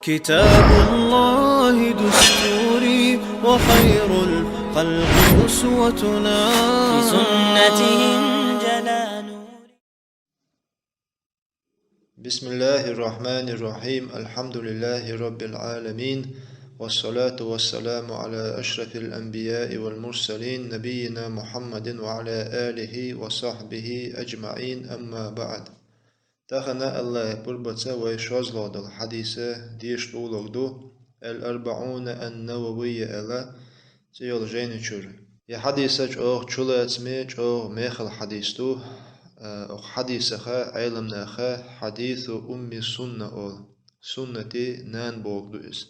كتاب الله دستوري وخير الخلق أسوتنا بسنته انجلى نوري. بسم الله الرحمن الرحيم. الحمد لله رب العالمين، والصلاة والسلام على أشرف الأنبياء والمرسلين نبينا محمد وعلى آله وصحبه أجمعين. أما بعد، تخنا الله بربطة ويشوزلود الحديثة ديش طولوغدو الأربعون النووية ألا تيول جينيشور يا حديثة أوغ تشولات ميج أوغ ميخل حديثتو أوغ حديثة علمنا حديث أم السنة أول سنتي نان بوغدو إس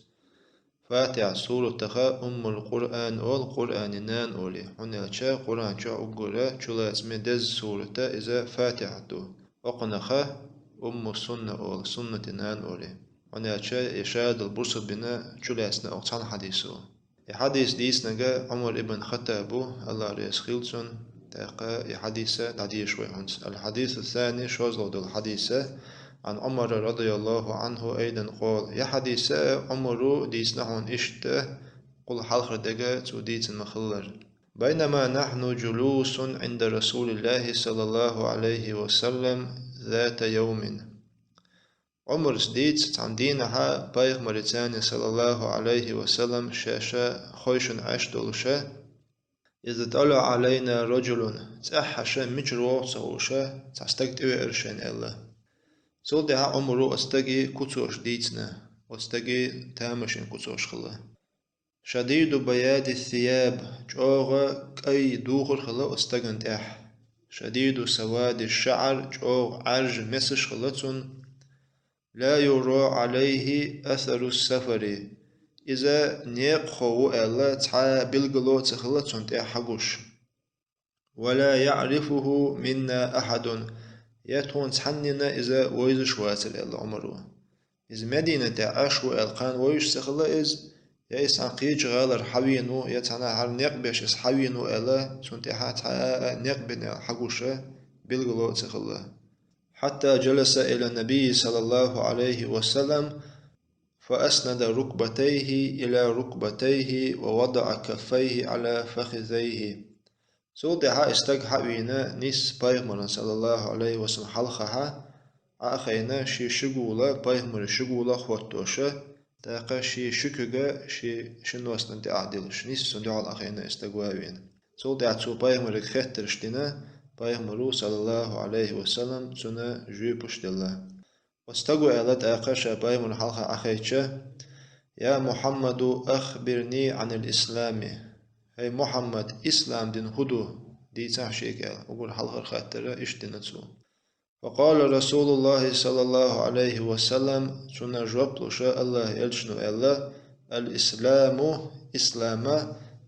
فاتح سورة أم القرآن أول قرآن نان أولي هنا تشا قرآن تشا أقرأ تشولات ميدز سورة إذا فاتح دو وقنخة أم السنة أول سنة نان أولي هنا تشا إشاد البرص بنا تشولاتنا أوغتان حديثو الحديث ديس نجا عمر ابن خطاب الله ريسخيلسون تاقا حديثة تعدي شوي هنس. الحديث الثاني شوزلود الحديثة عن عمر رضي الله عنه أيضا قال يا حديثة عمر ديس نحن إشت قل حلخر دقا توديت المخلر بينما نحن جلوس عند رسول الله صلى الله عليه وسلم ذات يوم عمر سديت عندينها بايغ مريتاني صلى الله عليه وسلم شاشا خوشن عشدولشا إذا طلع علينا رجل تأحشا مجرو صوشا تستقد إرشان الله سولدها عمرو أستقي كتوش ديتنا أستقي تامشن كتوش خلا شديد بياد الثياب جوغا كي دوغر خلا أستقن تأح شديد سواد الشعر جوغ عرج مسش خلتون لا يرى عليه أثر السفر إذا نيقخو ألا تعا بلغلو تخلطون تحقوش ولا يعرفه منا أحد يتون تحننا إذا ويزش واتر ألا عمرو إذا مدينة تعاشو ألقان ويش سخلا إذ يأس عقيج غالر حوينو يتانا هر نيقبش إس حوينو ألا تنتحا تعا نيقبنا حقوش بلغلو تخلا حتى جلس إلى النبي صلى الله عليه وسلم فأسند ركبتيه إلى ركبتيه ووضع كفيه على فخذيه سودها استقحوينا نس بايغمر صلى الله عليه وسلم حلقها أخينا شي شغولة بايغمر شغولة خوتوشة تاقا شي شكوغا شي شنوستن تعدلش نس سندعال أخينا استقواوين سودها تو بايغمر خطرشتنا بايغمرو صلى الله عليه وسلم سنة جيبوش دلا واستقوا على تاقشا بايغمر حلقة أخيتشا يا محمد أخبرني عن الإسلام هي محمد إسلام دين هدو دي تحشيك أقول حلقة خاطرة إشتنتسو وقال رسول الله صلى الله عليه وسلم سنة جوابلو شاء الله يلشنو الله الإسلام إسلام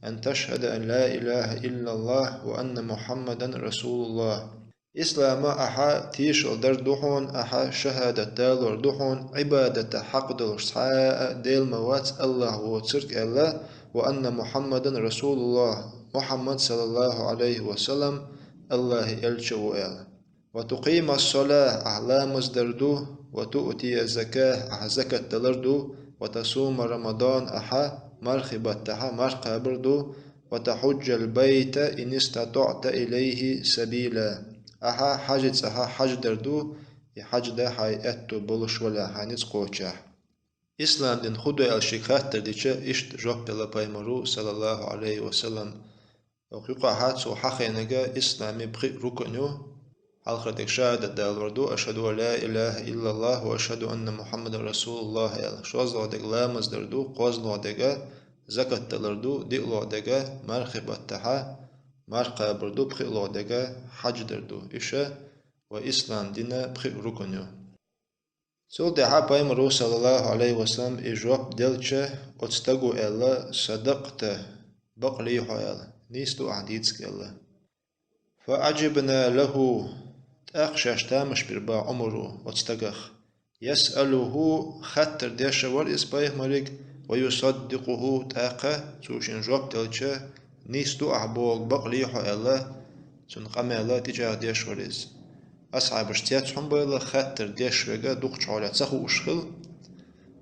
أن تشهد أن لا إله إلا الله وأن محمدا رسول الله إسلام أحا تيشل دردوحون أحا شهادة دالور دوحون عبادة حق دلشتحاء ديل موات الله وترك الله وأن محمدا رسول الله محمد صلى الله عليه وسلم الله يلشو الله وتقيم الصلاة أعلام دردو وتؤتي الزكاة أحا زكاة دلردو وتصوم رمضان أحا مرخبتها مرقبردو وتحج البيت إن استطعت إليه سبيلا أها حجت أها حج دردو يحج ده حياتو بلش ولا حانيس قوچه إسلام دين خدو الشيخات ترديشه إشت جوب بلا بايمرو صلى الله عليه وسلم وقيقا هاتسو حقينجا إسلامي بخي ركنو حلقة شهادة دالوردو أشهد أن لا إله إلا الله وأشهد أن محمد رسول الله شوزلو دق لامز دردو قوزلو دقا زكاة دلردو دقلو دقا مرخبة تحا مرقى بردو بخيلو دقا حج دردو إشا وإسلام دينا بخي ركنيو سول دحا بايمرو صلى الله عليه وسلم إجواب دلچه أتستقو إلا صدقت بقلي حوال نيستو عديدسك إلا فأجبنا له تأخشاش تامش بربا عمرو أتستقخ يسأله خطر ديشوار إسبايخ مريك ويصدقه تاقه توشين جواب دلچه نيستو أحبوغ بقليحو إلا تنقم إلا تجاه ديشوريز أصعب اشتيات حنبا إلا خاطر ديشوغا دوق شعولات سخو أشخل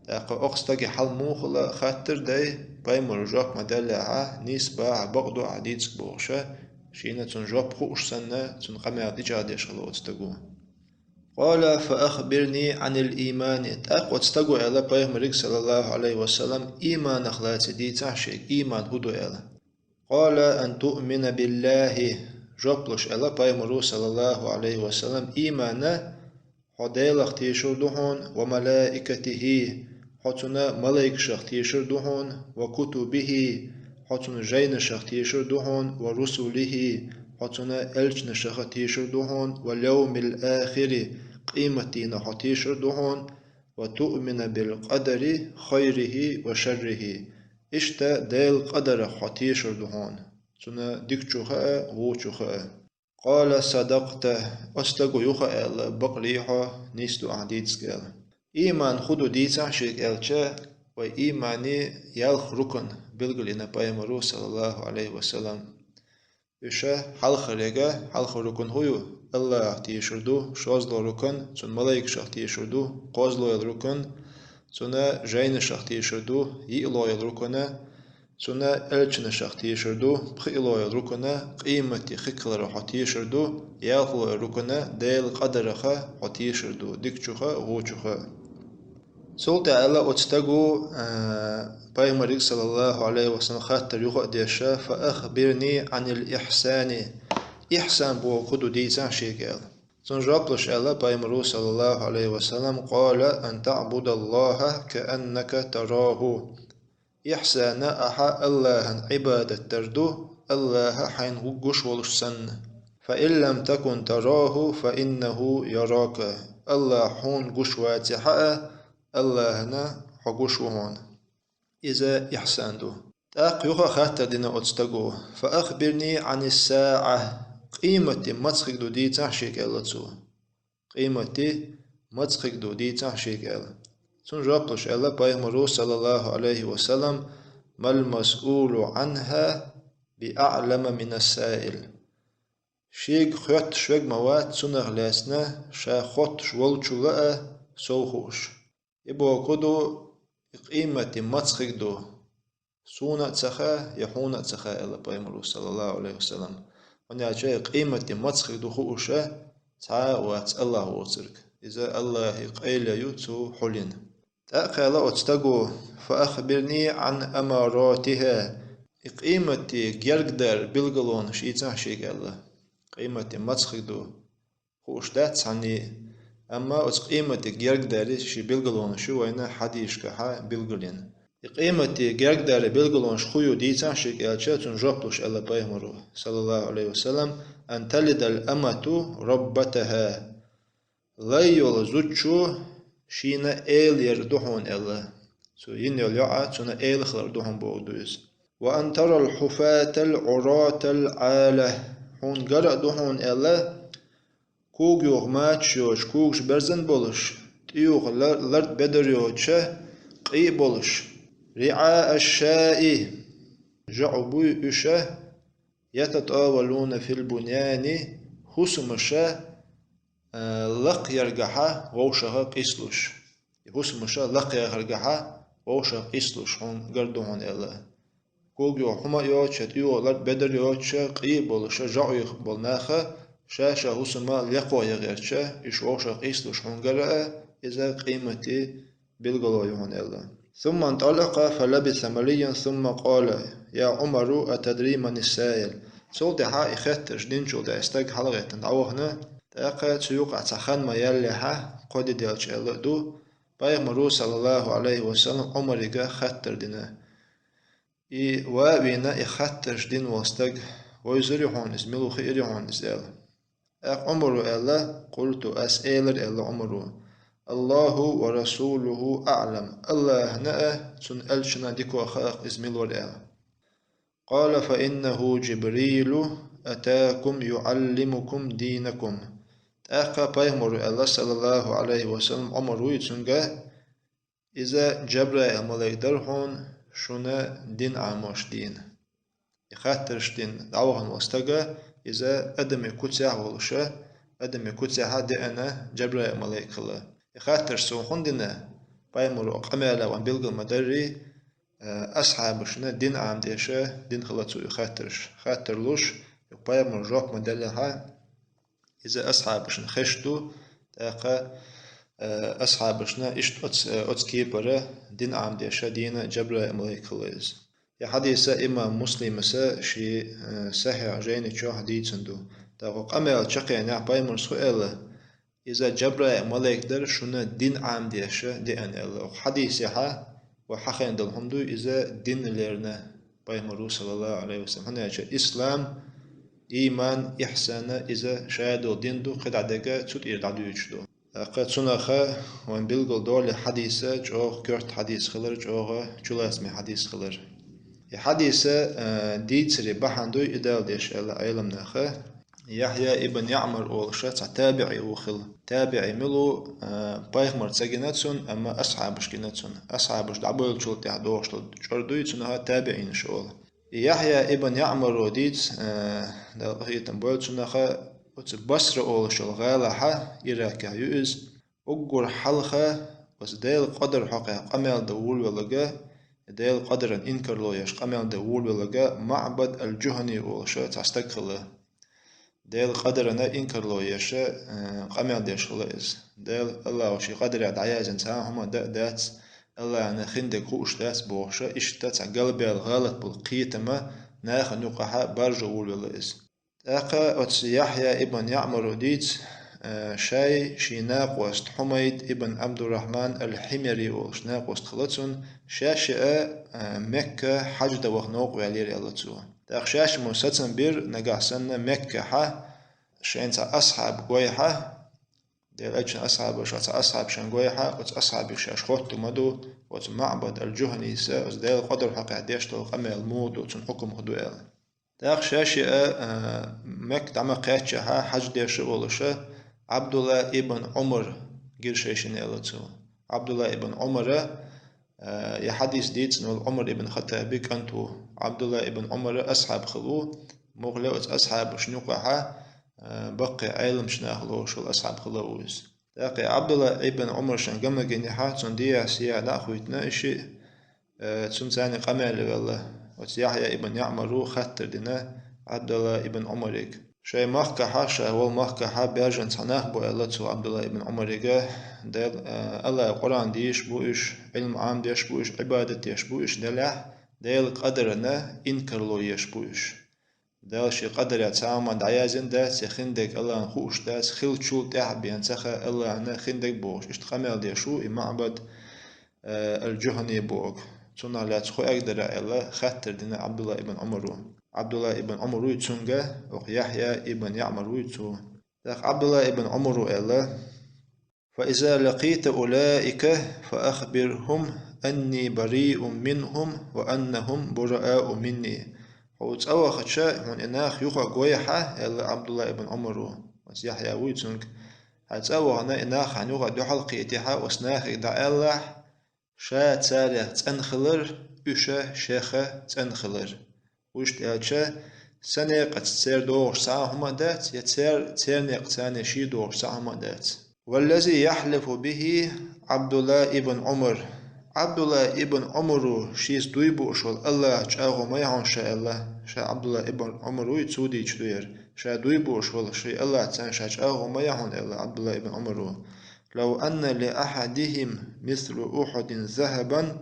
تاق أقصتك حل موخلا خاطر داي بايمر جوك مدلعة نسبة بقدو عديدك بوغشة شينا تنجوب خوش سنة تنقمع ديجادي شغلوت تقو قال فأخبرني عن الإيمان تاق وتستقو إلا بايمرك صلى الله عليه وسلم إيمان أخلاتي دي تحشيك إيمان هدو إلا قال أن تؤمن بالله جوبلش إلا بايمرو صلى الله عليه وسلم إيمان حديلخ تيشر دهون وملائكته حتنا ملائك شخ تيشر دهون وكتبه حتنا جين شخ تيشر دهون ورسله حتنا ألجن شخ تيشر دهون واليوم الآخر قيمتين حتيشر دهون وتؤمن بالقدر خيره وشره إشتا ديل قدر حتيشر دهون تنا ديكشوخاء ووشوخاء قال صدقت أستغو يخا إل بقريحة نيستو عديدسكال إيمان خدو ديسا شيك إلچه و إيماني يالخ ركن بلغلنا بايمرو صلى الله عليه وسلم إشه حلخ ريغا حلخ ركن هيو الله تيشردو شوزلو ركن سن ملايك شخ تيشردو قوزلو الركن سن جين شخ تيشردو يئلو الركن سنة ألچن شخ تيشردو بخيلو ركنا قيمة خكلر حتيشردو ياخو ركنا ديل قدرخا حتيشردو ديكچوخا غوچوخا سلطة الله أتستغو بايمريك صلى الله عليه وسلم خاطر يخو ديشا فأخبرني عن الإحسان إحسان بو خدو ديسان شيكال سنجابلش الله بايمرو صلى الله عليه وسلم قال أن تعبد الله كأنك تراه إحسان أحا الله عبادة تردو الله حين وقش ولسن فإن لم تكن تراه فإنه يراك الله حون قش واتحا الله نا حقش وهون إذا إحسان دو تاق يخا خاطر دينا أتستقو فأخبرني عن الساعة قيمة متخك دو دي تحشيك ألتسو قيمة متخك دو دي تحشيك ألتسو سنجابلش الله بايمرو صلى الله عليه وسلم ما المسؤول عنها بأعلم من السائل شيك خيط شوك موات سنغ لاسنا شا خط شوال شوغاء سوخوش يبو كدو قيمة متخك دو سونا تسخا يحونا تسخا الله بايمرو صلى الله عليه وسلم ونيا جاي قيمة متخك دو خوشا تا وات الله وصرك إذا الله قيل يوتو حلين تأخذ أتستقو فأخبرني عن أماراتها قيمة جرقدر بلغلون شيطان شيك الله قيمة متخدو خوش دات عني أما قيمة جرقدر شي بلغلون شو وين حديش كها بلغلين قيمة جرقدر بلغلون شخيو ديتان شيك ألشا تنجبلش الله بايمرو صلى الله عليه وسلم أن تلد الأمة ربتها لا يلزوتشو شينا إيلير دهون إلا سو ينيل يعا سونا إيلخلر دهون بودوز وأن ترى الحفاة العراة العالة هون قرأ دهون إلا كوغ يوغ ماتشوش كوغش برزن بولش تيوغ لرد بدريوش قي بولش رعاء الشاء جعبوي إشه يتطاولون في البنيان حسمشا لق يرجحها ووشها قيسلوش يحسمشا لق يرجحها ووشها قيسلوش هون قردون إلا كوغيو حما يوتشت يو لرد بدر يوتش قي بولش جعو بولناخا شاشا حسما لقوا يغيرشا إش ووشها قيسلوش هون قرأ إذا قيمتي بالغلو يهون إلا ثم انطلق فلبث مليا ثم قال يا عمر أتدري من السائل سولت ها إخاتش دينشو دا استاق حلغة تنعوهنا تاقا تسيوق أتخان ما يليها قد ديالش ألدو بايغمرو صلى الله عليه وسلم عمريقا خاتر دينا وابينا إخاتش دين واستاق ويزري هونس ملوخي إري هونس إل عمرو إلا قلت أسئلر إلا عمرو الله ورسوله أعلم الله نأه سن ألشنا ديكو خاق إزميل ورئة قال فإنه جبريل أتاكم يعلمكم دينكم تأخى بايمر الله صلى الله عليه وسلم عمرو يتسنغا إذا جبرائيل ملاك درهون شنا دين عموش دين يخاترش دين دعوهن واستغا إذا أدمي كتساع ولشا أدمي كتساع دي أنا جبرائيل ملاك الله يخاترش سوخون دينا بايمر أقمل وان بلغ مدري أصحابشنا دين عام ديشة دين خلطو خاطرلوش بايمر جوك مدلها إذا أصحابشنا خشتو تاقا أصحابشنا إشت أتس كيبرة دين عام ديشة دين جبرة مليكليز يا حديثة إمام مسلم شي صحيح جيني شو حديثندو تاقا قمل شقينا بايمر سؤال إذا جبرة ملك در شنا دين عام ديشة دي أن الله حديثها وحقين دلهم إذا دين لرنا بايمر صلى الله عليه وسلم هنا إسلام إيمان إحسان إذا شاهدوا دين دو قد عدقا تود إردادو يجدو قد سنخا وان بلغل دول حديثة جوغ كرت حديث خلر جوغ جلاسمي حديث خلر حديثة ديتري بحندو إدال ديش ألا أيلم نخا يحيى ابن يعمر أولشة تابعي وخل تابعي ملو بايخمر تساقيناتسون أما أصحابش كيناتسون أصحابش دعبويل شلت يحدوش جردوي تسونها تابعين شول يحيى ابن يعمر وديت دلقيتن بويل تسونها بصر أولشة الغالحة إراكا يؤز أقر حلقة بس ديل قدر حقا قمال دول ولغا ديل قدر إنكر لو يش قمال دول ولغا معبد الجهني أولشة تستقله ديل قدرنا إنكر لو يشا قمل ديش خلاص ديل الله وشي قدر عدايزن ساهم دات الله أنا خندق خوش دات بوشة إشتات قلبي الغلط بالقيتما ناخ نقحة برجو ولولاز أقا أتس يحيى ابن يعمر ديت شي ناقوست حميد ابن عبد الرحمن الحميري وش ناقوست خلصون شاشئ مكة حج دوخ نوق وعليري الله تسوه تأخشاش موسطن بير نقاسن مكة حا شينتا أصحاب قويحة ديل أجن أصحاب شاتا أصحاب شان قويحة وت أصحاب شاش خوت مدو وت معبد الجهني سا ديل قدر حقا ديشتو قمي الموت وتن حكم خدوئل تأخشاش مكة عما قيتشها حج ديش ولشا عبد الله ابن عمر قرشيشن إلتو عبد الله ابن عمر يحديث ديت نقول عمر ابن خطاب كنتو عبد الله ابن عمر أصحاب خلو مغلوت أصحاب شنوقها بقي علم شناخلو شو الأصحاب خلوز تاقي عبد الله ابن عمر شن قمنا جنيحات صندية سيا ناخويتنا إشي تسمتاني قمال والله وتيحيى ابن يعمر خطر دينا عبد الله ابن عمرك شيء مخك حاشا والمخك حابيجن صناخ بو الله عبد الله ابن عمرك دل الله القرآن ديش بوش علم عام ديش بوش عبادة ديش بوش دلح دل قدرنا إنكر لو يش بوش دل شي قدر يتعامل دعيازن دا سخندك الله نخوش دا سخيل شو تحبين سخا الله أنا خندك بوش اشتخمل ديشو معبد الجهني بوك تنا لا تخو أقدر الله خطر دينا عبد الله ابن عمر عبد الله ابن عمر يتسونجا ويحيى ابن يعمر يتسو عبد الله ابن عمر الله فإذا لقيت أولئك فأخبرهم أني بريء منهم وأنهم براء مني حوت أو خدشة من إناخ يقع قويحة إلا عبد الله ابن عمر ويحيى ويتسونج حتى أو أنا إناخ عنوغا دوحل قيتها وسناخ دا الله شا تالي تنخلر إشا شيخة تنخلر وش تأتشا سنة قد تسير دوغ ساعة دات يتسير نقتاني شي دوغ ساعة دات والذي يحلف به عبد الله ابن عمر عبد الله ابن عمر شيس دويبو شول الله جاغو ما يهون شاء الله شا عبد الله ابن عمر يتسودي جدوير شا دويبو شول شي الله تان شا جاغو ما يهون الله عبد الله ابن عمر لو أن لأحدهم مثل أحد ذهبا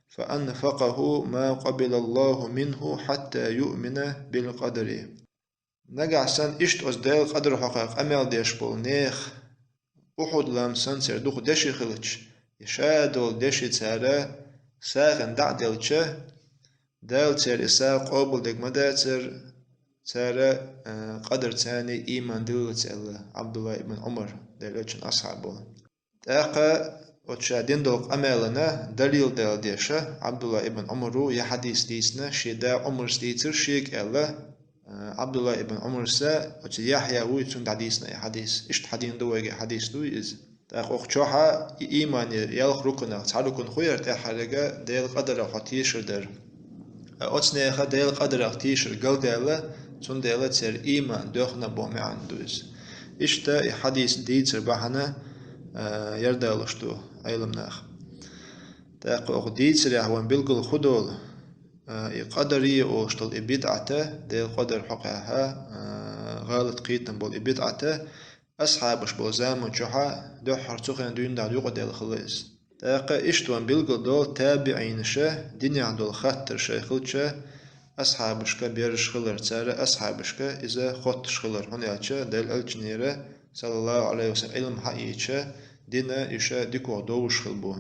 فأنفقه ما قبل الله منه حتى يؤمن بالقدر نجع سن إشت أزدال قدر حقق أمل ديش بول نيخ أحد لام سن سر دوخ دشي خلتش يشادول دشي تسارة ساغن دعدلتش دال تسر إساء قابل ديك مدى تسارة قدر تاني إيمان دلت الله عبد الله ابن عمر دلتشن أصحابه تاقا وتشادين دوق أمالنا دليل دال ديشة عبد الله ابن عمر يحديث ديسنا شدا عمر ستيتر شيك الله عبد الله ابن عمر سا وتي يحيى ويتون حديثنا يحديث إشت حدين دوغي حديث دو إز تاقا وخشوحا إيمان يالخ ركنا تعالكن خوير تاحرقا ديل قدر حتيشر در أتنيخا ديل قدر حتيشر قل دالا تون دالا تسير إيمان دوخنا بومي عندو إز إشتا حديث ديتر بحنا يردالشتو علم ناخ تاق أغديت سريح وان بلغل خدول قدري أوشتل إبدعته دي قدر حقها غلط قيتن بول إبدعته أصحابش بول زامن شوحا دو حرتوخين دون دا يقعد الخليص تاقا إشتوان بلغل دول تابعين شه دنيا دول خطر شيخل شه أصحابش كبيرش خلر تارة أصحابش إذا خطش خلر هون ياتشه دل الجنيرة صلى الله عليه وسلم علم حقيقة دينا إشا ديكو دوش خلبو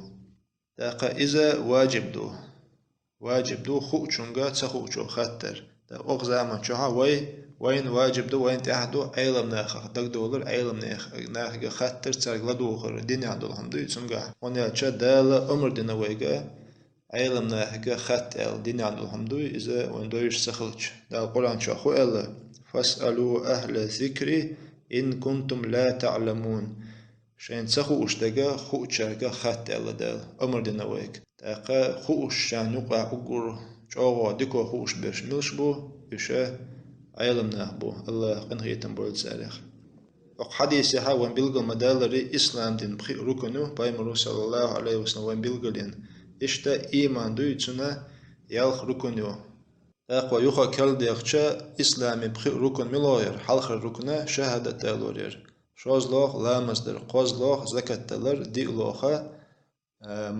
تاقا إذا واجب دو خوچونغا تخوچو خطر تا أغ زامن شوحا وين واجب دو وين تحدو علم ناخ دق دولر علم ناخ خطر تارق لدو خر دنيا دول هم دو يتسونغا هون ياتشه دال عمر دينا ويغا علم ناهجة خط الدين عن الحمد إذا وندويش سخلش دا القرآن شاخو الله فاسألوا أهل الذكر إن كنتم لا تعلمون شين سخو أشتغا خو أشتغا خط الله دال أمر دينويك تاقا خو أشتغا نقع أقر شاغا ديكو خو أشبش ملشبو يشا علم ناهبو الله قنغيتن بولد ساريخ حديثي ها وان بلغل مدالري إسلام دين بخي ركنو بايمرو صلى الله عليه وسلم وان بلغلين إشتا إيمان دويتنا يالخ ركنيو تاقوى يوخا كال ديخشا إسلامي بخي ركن ملوير حلخ الركنة شهادة تالورير شوز لوخ لامزدر قوز لوخ زكاة تالر دي لوخا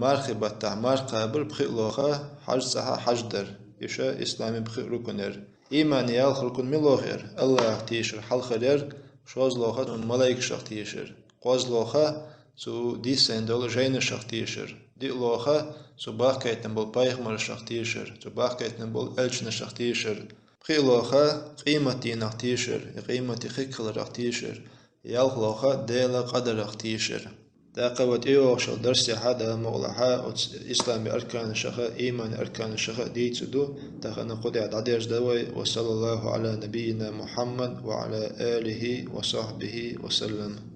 مرخبة تعمار قابر بخي لوخا حج سحا حجدر إشا إسلامي بخي ركنير إيمان يالخ ركن ملوير الله تيشر حلخرير شوز لوخا ملايك شخ تيشر قوز لوخا سو دي سندول جين شخ تيشر دي لوخا سو باقيتن بول بايخمر شختيشر سو باقيتن بول ألشن شختيشر بخي لوخا قيمتي نختيشر قيمتي خيكل رختيشر يالخ لوخا ديلا قدر رختيشر تاقوت إيوغشل درسي هذا مغلحا إسلامي أركان الشخاء إيمان أركان الشخاء دي تسدو تاقنا قدع عديرج دوي وصلى الله على نبينا محمد وعلى آله وصحبه وسلم